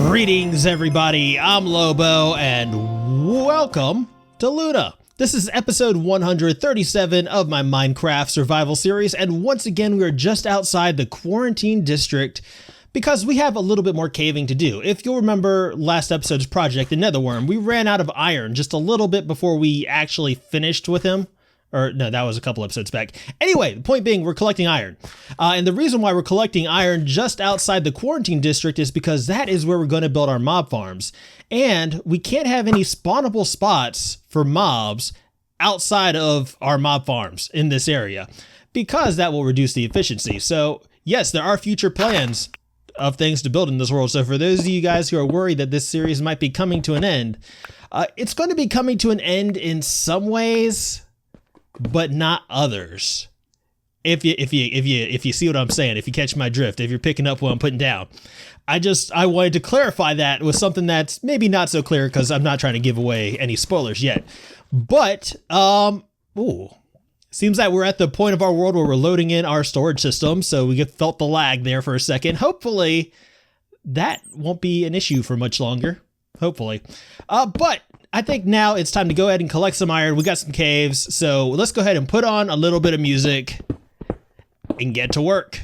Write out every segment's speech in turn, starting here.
Greetings, everybody. I'm Lobo, and welcome to Luna. This is episode 137 of my Minecraft survival series, and once again, we are just outside the quarantine district because we have a little bit more caving to do. If you'll remember last episode's project, the Netherworm, we ran out of iron just a little bit before we actually finished with him. Or no, that was a couple episodes back. Anyway, the point being, we're collecting iron. And the reason why we're collecting iron just outside the quarantine district is because that is where we're going to build our mob farms. And we can't have any spawnable spots for mobs outside of our mob farms in this area, because that will reduce the efficiency. So yes, there are future plans of things to build in this world. So for those of you guys who are worried that this series might be coming to an end, it's going to be coming to an end in some ways, but not others. If you see what I'm saying, if you catch my drift, if you're picking up what I'm putting down. I wanted to clarify that with something that's maybe not so clear, because I'm not trying to give away any spoilers yet. But seems like we're at the point of our world where we're loading in our storage system, so we felt the lag there for a second. Hopefully that won't be an issue for much longer. Hopefully. But I think now it's time to go ahead and collect some iron. We got some caves, so let's go ahead and put on a little bit of music and get to work.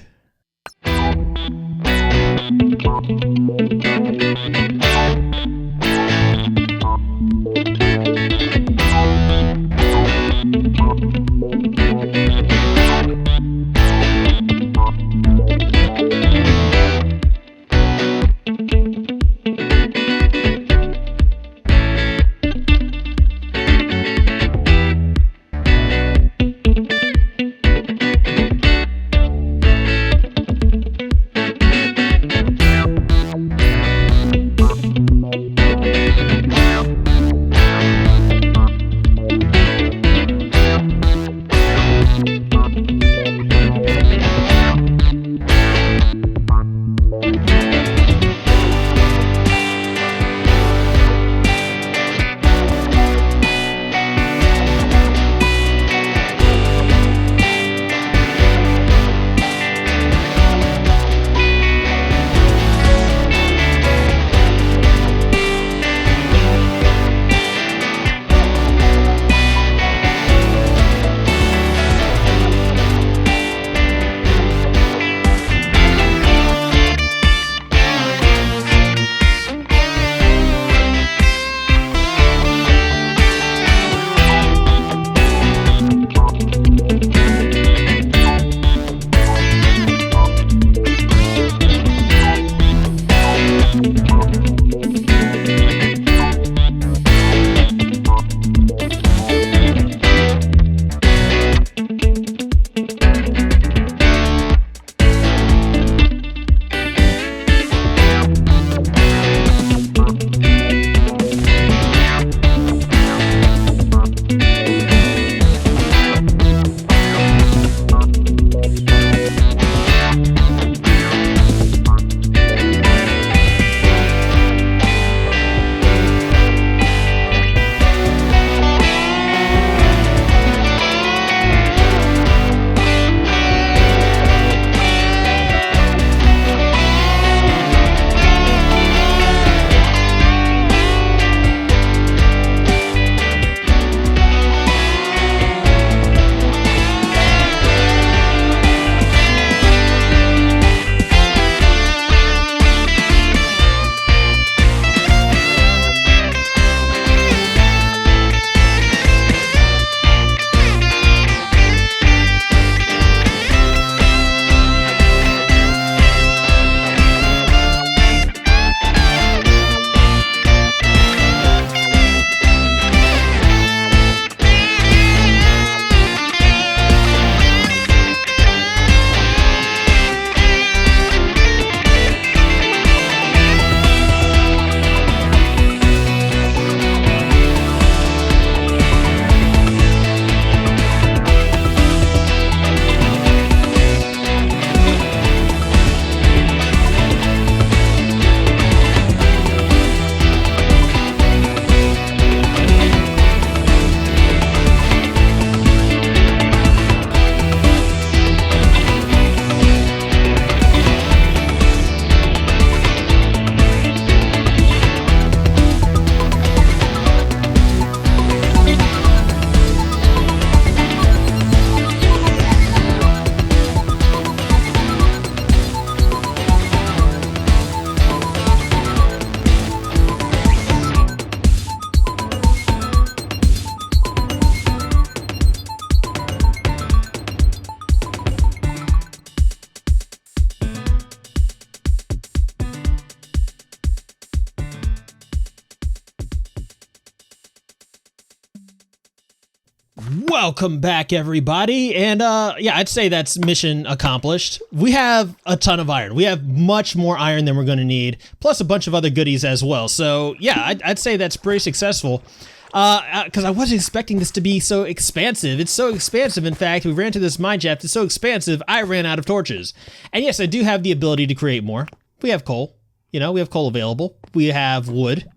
Welcome back, everybody, and yeah, I'd say that's mission accomplished. We have a ton of iron. We have much more iron than we're going to need, plus a bunch of other goodies as well. So yeah, I'd say that's pretty successful. Because I wasn't expecting this to be so expansive. It's so expansive, in fact, we ran to this mine shaft, it's so expansive, I ran out of torches. And yes, I do have the ability to create more. We have coal, you know, we have coal available. We have wood.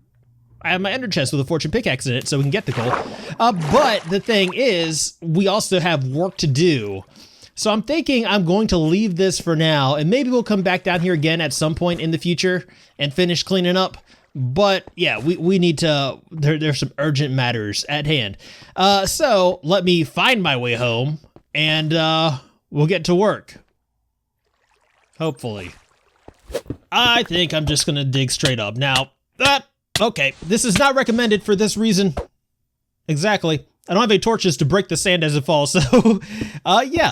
I have my ender chest with a fortune pickaxe in it, so we can get the coal. But the thing is, we also have work to do. So I'm thinking I'm going to leave this for now, and maybe we'll come back down here again at some point in the future and finish cleaning up. But yeah, we need to, there's some urgent matters at hand. So let me find my way home, and we'll get to work. Hopefully. I think I'm just gonna dig straight up. Now, okay, this is not recommended for this reason. Exactly. I don't have any torches to break the sand as it falls, so yeah,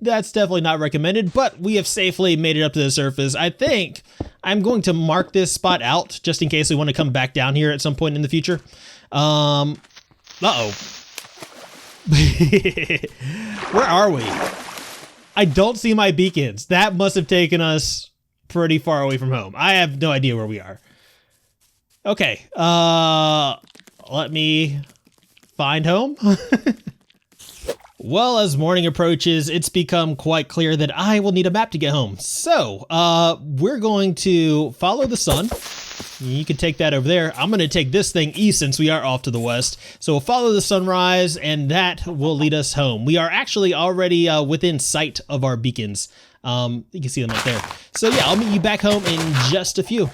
that's definitely not recommended, but we have safely made it up to the surface. I think I'm going to mark this spot out just in case we want to come back down here at some point in the future. Uh-oh. Where are we? I don't see my beacons. That must have taken us pretty far away from home. I have no idea where we are. Okay, let me find home. Well, as morning approaches, it's become quite clear that I will need a map to get home. So, we're going to follow the sun. You can take that over there. I'm going to take this thing east since we are off to the west. So we'll follow the sunrise, and that will lead us home. We are actually already within sight of our beacons. You can see them up there. So yeah, I'll meet you back home in just a few.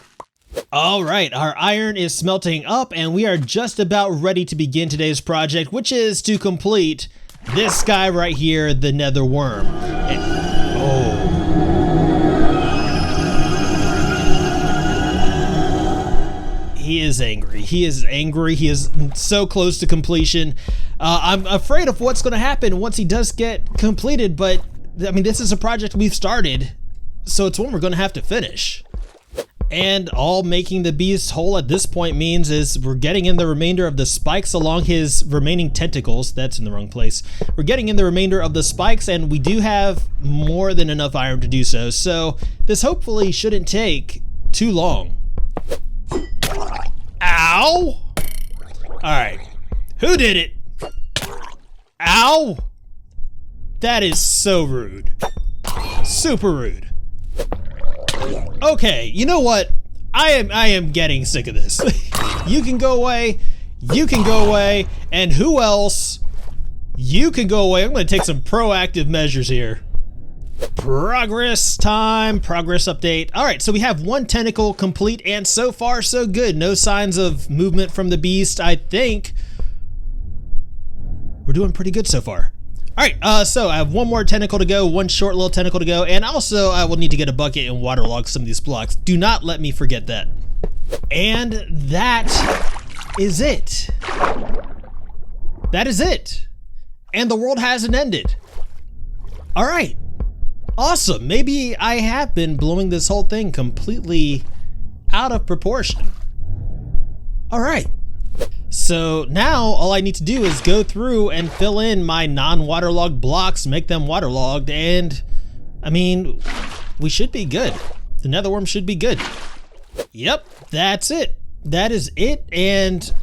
All right, our iron is smelting up, and we are just about ready to begin today's project, which is to complete this guy right here, the Nether Worm. And, he is angry. He is angry. He is so close to completion. I'm afraid of what's going to happen once he does get completed, but I mean, this is a project we've started, so it's one we're going to have to finish. And all making the beast whole at this point means is we're getting in the remainder of the spikes along his remaining tentacles. That's in the wrong place. We're getting in the remainder of the spikes, and we do have more than enough iron to do so. So this hopefully shouldn't take too long. Ow! All right, who did it? Ow! That is so rude. Super rude. Okay, you know what? I am getting sick of this. You can go away, you can go away, and who else? You can go away. I'm gonna take some proactive measures here. Progress time, progress update. All right, so we have one tentacle complete, and so far so good. No signs of movement from the beast. I think we're doing pretty good so far. All right, so I have one more tentacle to go, one short little tentacle to go, and also I will need to get a bucket and waterlog some of these blocks. Do not let me forget that. And that is it. That is it. And the world hasn't ended. All right, awesome. Maybe I have been blowing this whole thing completely out of proportion. All right. So now all I need to do is go through and fill in my non-waterlogged blocks, make them waterlogged, and I mean, we should be good. The Netherworm should be good. Yep, that's it. That is it, and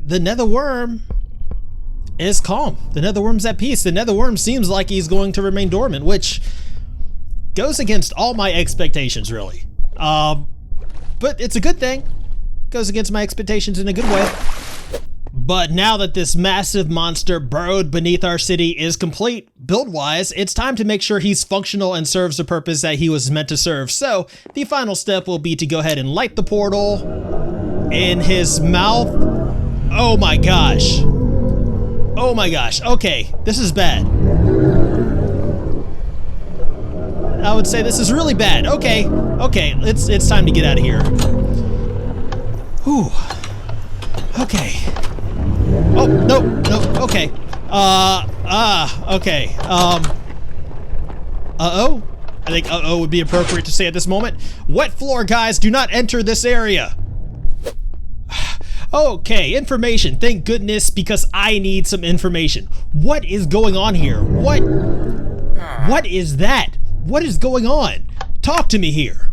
the Netherworm is calm. The Netherworm's at peace. The Netherworm seems like he's going to remain dormant, which goes against all my expectations, really. But it's a good thing. Goes against my expectations in a good way. But now that this massive monster burrowed beneath our city is complete, build-wise, it's time to make sure he's functional and serves the purpose that he was meant to serve. So, the final step will be to go ahead and light the portal in his mouth. Oh my gosh. Oh my gosh. Okay, this is bad. I would say this is really bad. Okay, it's time to get out of here. Whew. Okay. Oh, no, okay. Okay. Uh-oh? I think uh-oh would be appropriate to say at this moment. Wet floor, guys, do not enter this area. Okay, information. Thank goodness, because I need some information. What is going on here? What is that? What is going on? Talk to me here.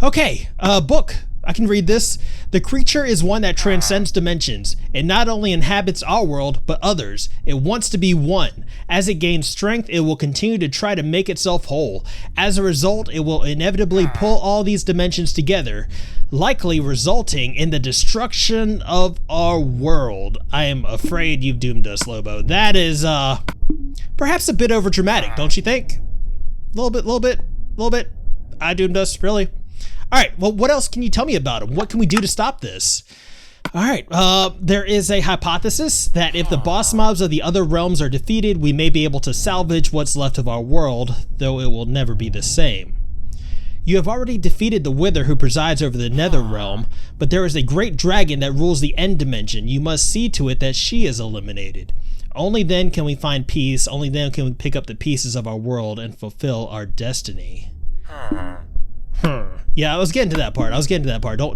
Okay, book. I can read this. The creature is one that transcends dimensions. It not only inhabits our world, but others. It wants to be one. As it gains strength, it will continue to try to make itself whole. As a result, it will inevitably pull all these dimensions together, likely resulting in the destruction of our world. I am afraid you've doomed us, Lobo. That is, perhaps a bit overdramatic, don't you think? A little bit. I doomed us, really? All right, well, what else can you tell me about him? What can we do to stop this? All right, there is a hypothesis that if the boss mobs of the other realms are defeated, we may be able to salvage what's left of our world, though it will never be the same. You have already defeated the Wither who presides over the Netherworm, but there is a great dragon that rules the end dimension. You must see to it that she is eliminated. Only then can we find peace, only then can we pick up the pieces of our world and fulfill our destiny. Yeah, I was getting to that part.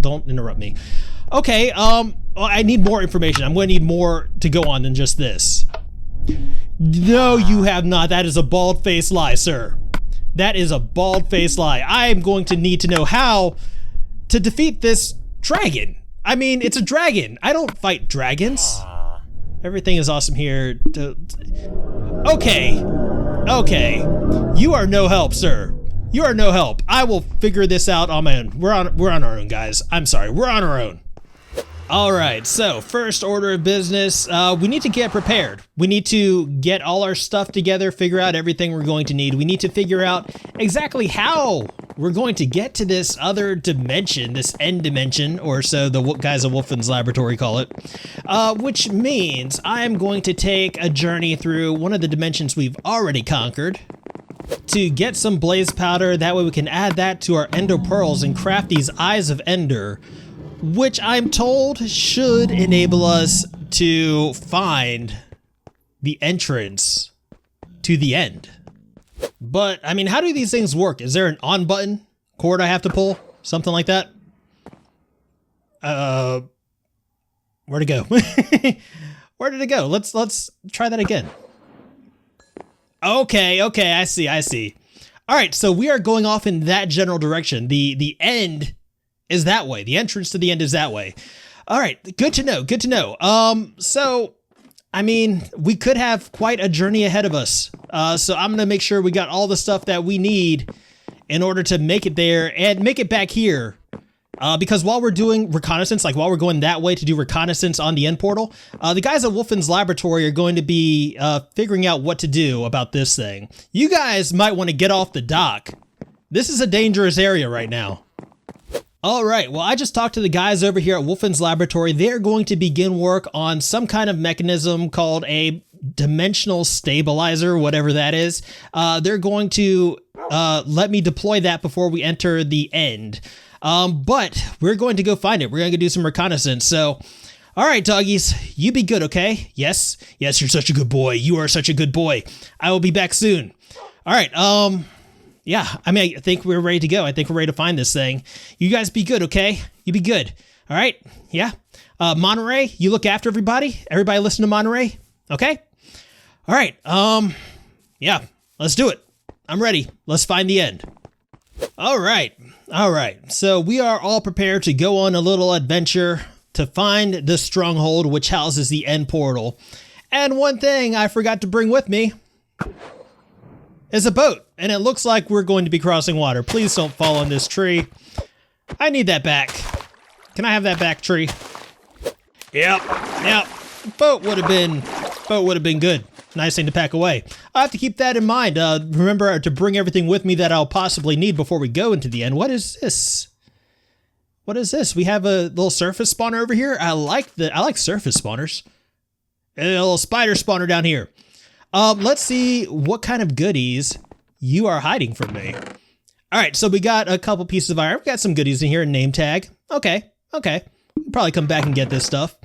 Don't interrupt me. Okay, I need more information. I'm going to need more to go on than just this. No, you have not. That is a bald-faced lie, sir. That is a bald-faced lie. I am going to need to know how to defeat this dragon. I mean, it's a dragon. I don't fight dragons. Everything is awesome here. Okay. You are no help, sir. You are no help. I will figure this out on my own. We're on our own, guys. I'm sorry. We're on our own. All right, so first order of business, we need to get prepared. We need to get all our stuff together, figure out everything we're going to need. We need to figure out exactly how we're going to get to this other dimension, this end dimension, or so the guys at Wolfins Laboratory call it, which means I'm going to take a journey through one of the dimensions we've already conquered to get some blaze powder. That way we can add that to our ender pearls and craft these eyes of ender, which I'm told should enable us to find the entrance to the end. But, I mean, how do these things work? Is there an on button cord I have to pull? Something like that? Where'd it go? Where did it go? Let's try that again. Okay, I see. All right, so we are going off in that general direction. The end is that way. The entrance to the end is that way. All right, good to know. So, I mean, we could have quite a journey ahead of us. So I'm gonna make sure we got all the stuff that we need in order to make it there and make it back here. Because while we're doing reconnaissance, like while we're going that way to do reconnaissance on the end portal, the guys at Wolfins Laboratory are going to be figuring out what to do about this thing. You guys might want to get off the dock. This is a dangerous area right now. All right, well, I just talked to the guys over here at Wolfins Laboratory. They're going to begin work on some kind of mechanism called a dimensional stabilizer, whatever that is. They're going to let me deploy that before we enter the end. But we're going to go find it. We're going to do some reconnaissance. So, all right, doggies, you be good, okay? Yes, you're such a good boy. You are such a good boy. I will be back soon. All right, yeah, I mean, I think we're ready to go. I think we're ready to find this thing. You guys be good, okay? You be good. All right, yeah. Monterey, you look after everybody. Everybody listen to Monterey, okay? All right, yeah, let's do it. I'm ready. Let's find the end. All right. So we are all prepared to go on a little adventure to find the Stronghold, which houses the end portal. And one thing I forgot to bring with me is a boat. And it looks like we're going to be crossing water. Please don't fall on this tree. I need that back. Can I have that back, tree? Yep. Boat would have been good. Nice thing to pack away. I have to keep that in mind. Remember to bring everything with me that I'll possibly need before we go into the end. What is this? We have a little surface spawner over here. I like surface spawners. And a little spider spawner down here. Let's see what kind of goodies you are hiding from me. All right, so we got a couple pieces of iron. We got some goodies in here. A name tag. Okay. We'll probably come back and get this stuff.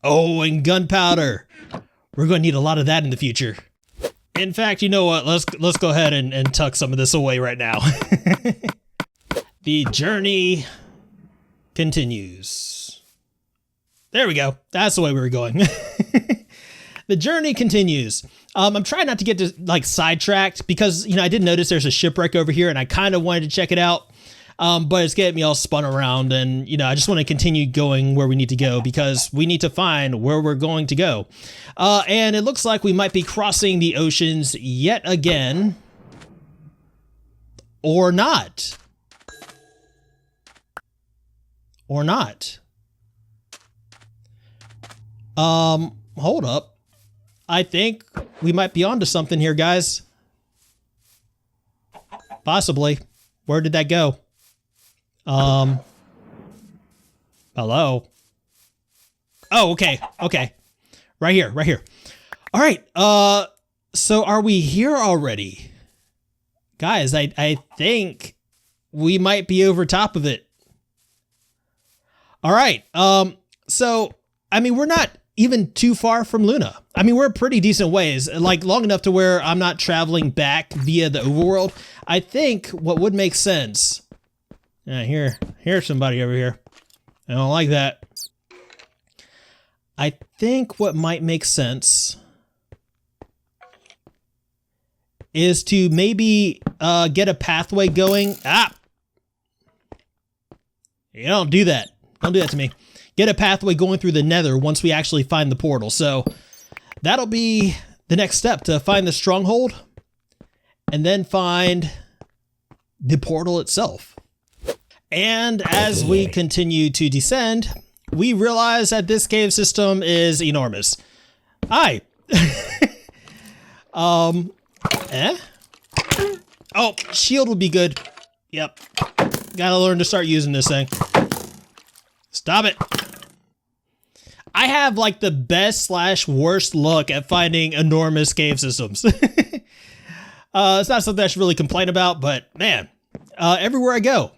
Oh, and gunpowder. We're going to need a lot of that in the future. In fact, you know what? Let's go ahead and tuck some of this away right now. The journey continues. There we go. That's the way we were going. The journey continues. I'm trying not to get like sidetracked because, I did notice there's a shipwreck over here and I kind of wanted to check it out. But it's getting me all spun around and, I just want to continue going where we need to go because we need to find where we're going to go. And it looks like we might be crossing the oceans yet again. Or not. Or not. Hold up. I think we might be onto something here, guys. Possibly. Where did that go? Hello? Oh, okay. Okay. Right here. All right. So are we here already? Guys, I think we might be over top of it. All right. So, we're not even too far from Luna. We're a pretty decent ways, like long enough to where I'm not traveling back via the overworld. I think what would make sense. Here's somebody over here. I don't like that. I think what might make sense is to maybe get a pathway going. You don't do that. Don't do that to me. Get a pathway going through the Nether once we actually find the portal. So that'll be the next step, to find the Stronghold and then find the portal itself. And as we continue to descend, we realize that this cave system is enormous. Hi. Oh, shield would be good. Yep. Gotta learn to start using this thing. Stop it. I have like the best / worst luck at finding enormous cave systems. It's not something I should really complain about, but man, everywhere I go,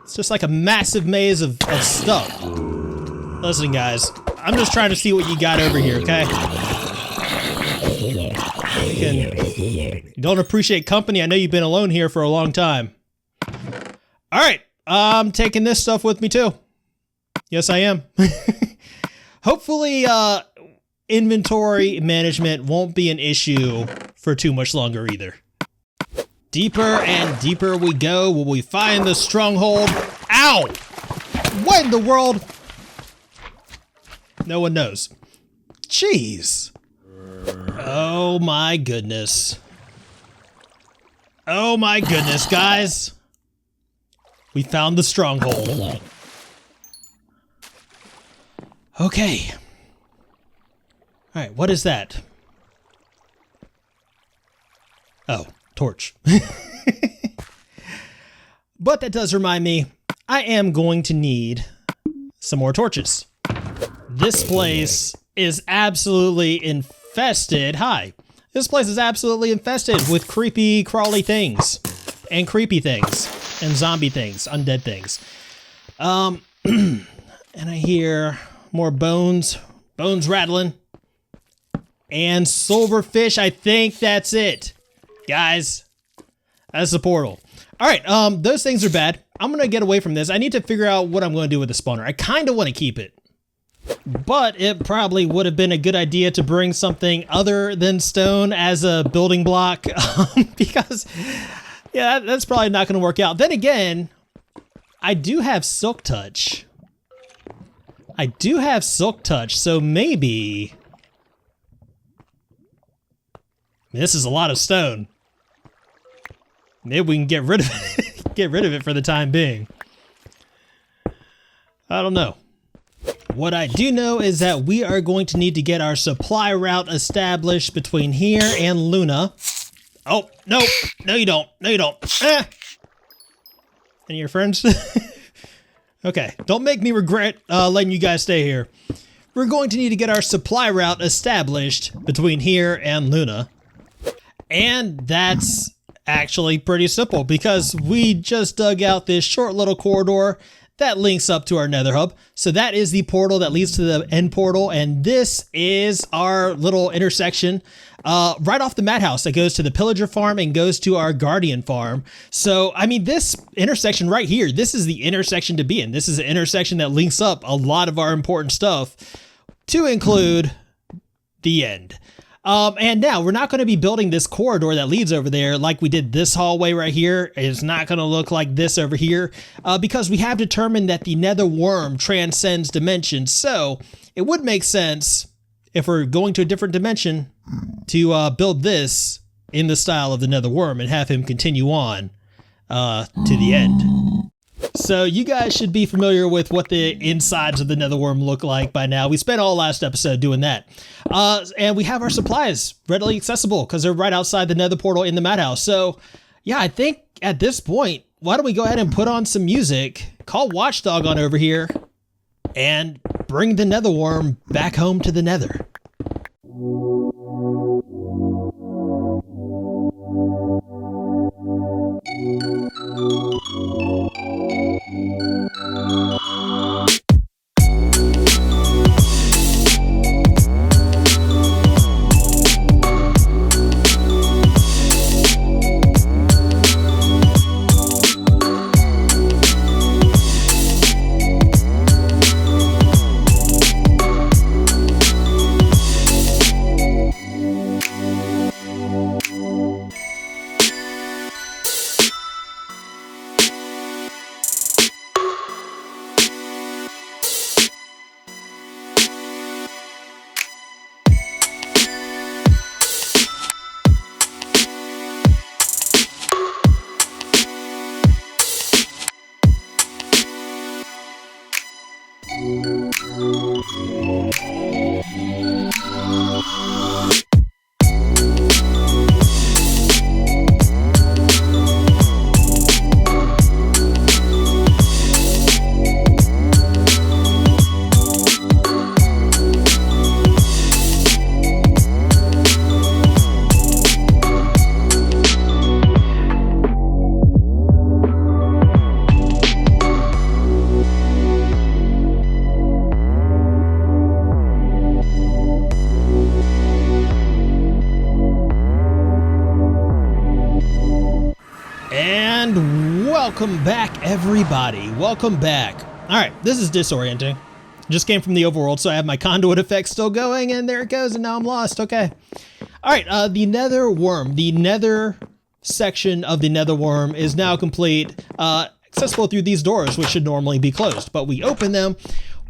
it's just like a massive maze of stuff. Listen, guys, I'm just trying to see what you got over here, okay? You don't appreciate company. I know you've been alone here for a long time. All right, I'm taking this stuff with me too. Yes, I am. Hopefully, inventory management won't be an issue for too much longer either. Deeper and deeper we go. Will we find the Stronghold? Ow! What in the world? No one knows. Jeez. Oh my goodness. Oh my goodness, guys. We found the Stronghold. Okay. All right, what is that? Oh, torch. But that does remind me, I am going to need some more torches. This place is absolutely infested. Hi. This place is absolutely infested with creepy, crawly things. And creepy things. And zombie things. Undead things. And I hear more bones. Bones rattling. And silverfish. I think that's it. Guys. That's the portal. Alright, those things are bad. I'm gonna get away from this. I need to figure out what I'm gonna do with the spawner. I kinda wanna keep it. But it probably would have been a good idea to bring something other than stone as a building block. Because, yeah, that's probably not gonna work out. Then again, I do have Silk Touch. So maybe... This is a lot of stone. Maybe we can get rid of it. Get rid of it for the time being. I don't know. What I do know is that we are going to need to get our supply route established between here and Luna. Oh, no. No, you don't. No, you don't. Ah. Any of your friends? Okay. Don't make me regret letting you guys stay here. We're going to need to get our supply route established between here and Luna. And that's actually pretty simple because we just dug out this short little corridor that links up to our Nether hub. So that is the portal that leads to the end portal, and this is our little intersection right off the madhouse that goes to the pillager farm and goes to our guardian farm. So I mean, this intersection right here, this is the intersection to be in. This is an intersection that links up a lot of our important stuff, to include the end. And now we're not going to be building this corridor that leads over there like we did this hallway right here. It's not going to look like this over here because we have determined that the Nether Worm transcends dimensions. So it would make sense, if we're going to a different dimension, to build this in the style of the Nether Worm and have him continue on to the end. So you guys should be familiar with what the insides of the Nether Worm look like by now. We spent all last episode doing that. And we have our supplies readily accessible because they're right outside the Nether portal in the madhouse. So yeah, I think at this point, why don't we go ahead and put on some music, call Watchdog on over here, and bring the Nether Worm back home to the Nether. Welcome back, everybody. Welcome back. All right, this is disorienting. Just came from the overworld, so I have my conduit effect still going, and there it goes, and now I'm lost. Okay. All right, the Nether Worm, the Nether section of the Nether Worm is now complete, accessible through these doors, which should normally be closed, but we open them,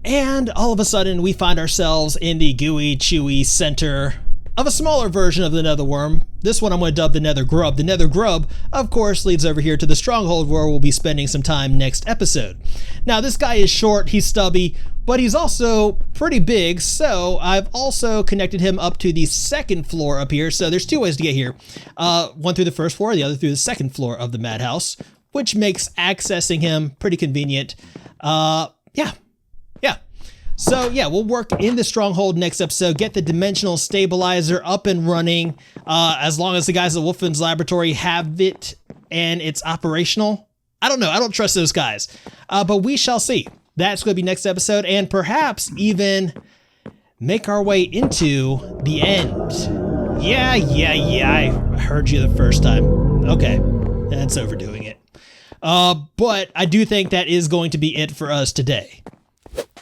and all of a sudden we find ourselves in the gooey, chewy center of a smaller version of the Nether Worm. This one I'm going to dub the NETHERGRUB. The NETHERGRUB, of course, leads over here to the Stronghold, where we'll be spending some time next episode. Now, this guy is short, he's stubby, but he's also pretty big, so I've also connected him up to the second floor up here. So there's two ways to get here. One through the first floor, the other through the second floor of the madhouse, which makes accessing him pretty convenient. Yeah. So yeah, we'll work in the Stronghold next episode, get the dimensional stabilizer up and running, as long as the guys at Wolfins Laboratory have it and it's operational. I don't know, I don't trust those guys, but we shall see. That's going to be next episode, and perhaps even make our way into the end. Yeah, I heard you the first time. Okay, that's overdoing it. But I do think that is going to be it for us today.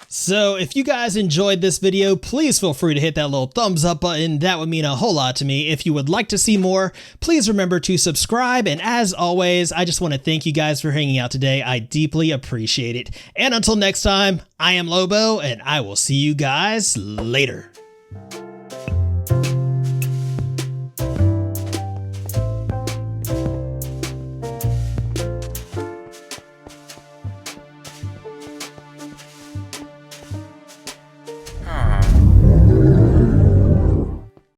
So if you guys enjoyed this video, please feel free to hit that little thumbs up button. That would mean a whole lot to me. If you would like to see more, please remember to subscribe. And as always, I just want to thank you guys for hanging out today. I deeply appreciate it. And until next time, I am Lobo, and I will see you guys later.